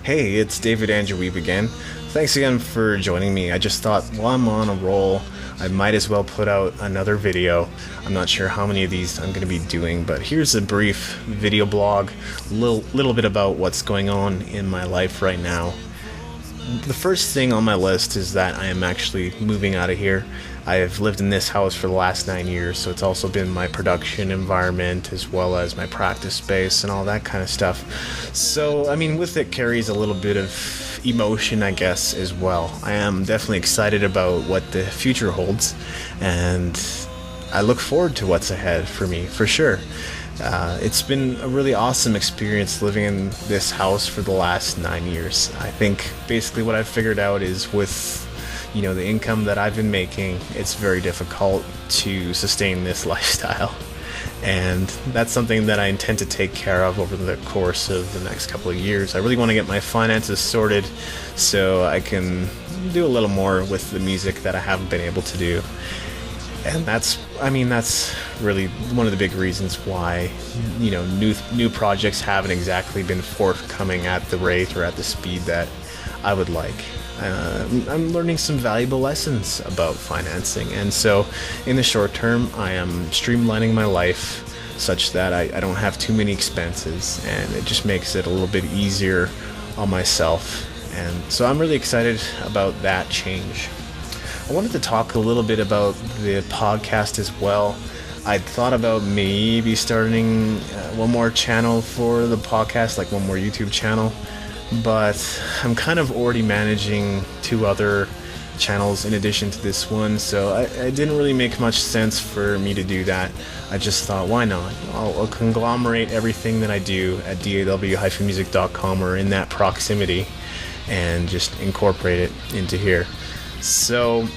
Hey, it's Andrew Wiebe again. Thanks again for joining me. I just thought while I'm on a roll, I might as well put out another video. I'm not sure how many of these I'm going to be doing, but here's a brief video blog, little bit about what's going on in my life right now. The first thing on my list is that I am actually moving out of here. I have lived in this house for the last 9 years, so it's also been my production environment as well as my practice space and all that kind of stuff. So, with it carries a little bit of emotion, I guess, as well. I am definitely excited about what the future holds, and I look forward to what's ahead for me, for sure. It's been a really awesome experience living in this house for the last 9 years. I think basically what I've figured out is with the income that I've been making, it's very difficult to sustain this lifestyle. And that's something that I intend to take care of over the course of the next couple of years. I really want to get my finances sorted so I can do a little more with the music that I haven't been able to do. And that's really one of the big reasons why, new projects haven't exactly been forthcoming at the rate or at the speed that I would like. I'm learning some valuable lessons about financing, and so in the short term, I am streamlining my life such that I don't have too many expenses, and it just makes it a little bit easier on myself. And so I'm really excited about that change. I wanted to talk a little bit about the podcast as well. I'd thought about maybe starting one more channel for the podcast, like one more YouTube channel, but I'm kind of already managing 2 other channels in addition to this one, so it didn't really make much sense for me to do that. I just thought, why not? I'll conglomerate everything that I do at daw-music.com or in that proximity and just incorporate it into here. So,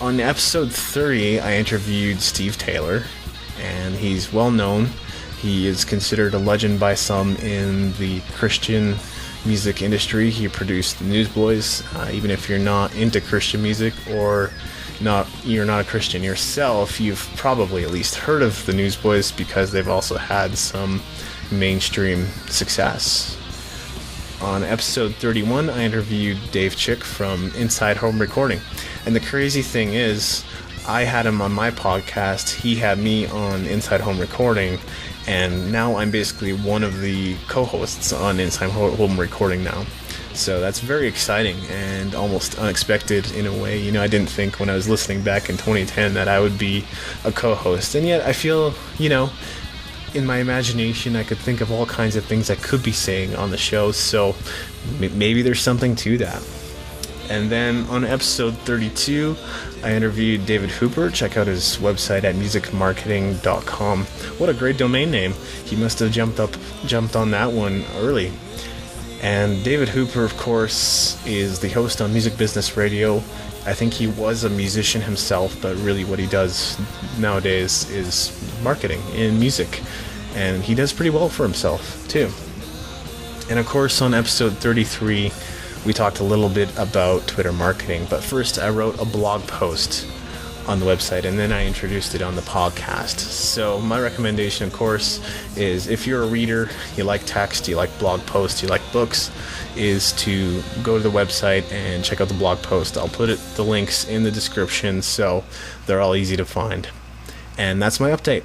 on episode 30, I interviewed Steve Taylor, and he's well known. He is considered a legend by some in the Christian music industry. He produced the Newsboys. Even if you're not into Christian music or you're not a Christian yourself, you've probably at least heard of the Newsboys because they've also had some mainstream success. On episode 31, I interviewed Dave Chick from Inside Home Recording. And the crazy thing is, I had him on my podcast, he had me on Inside Home Recording, and now I'm basically one of the co-hosts on Inside Home Recording now. So that's very exciting and almost unexpected in a way. I didn't think when I was listening back in 2010 that I would be a co-host. And yet I feel, in my imagination, I could think of all kinds of things I could be saying on the show, so maybe there's something to that. And then on episode 32, I interviewed David Hooper. Check out his website at musicmarketing.com. What a great domain name. He must have jumped on that one early. And David Hooper, of course, is the host on Music Business Radio. I think he was a musician himself, but really what he does nowadays is marketing in music. And he does pretty well for himself, too. And of course, on episode 33, we talked a little bit about Twitter marketing. But first, I wrote a blog post on the website, and then I introduced it on the podcast. So my recommendation, of course, is if you're a reader, you like text, you like blog posts, you like books, is to go to the website and check out the blog post. I'll put the links in the description so they're all easy to find. And that's my update.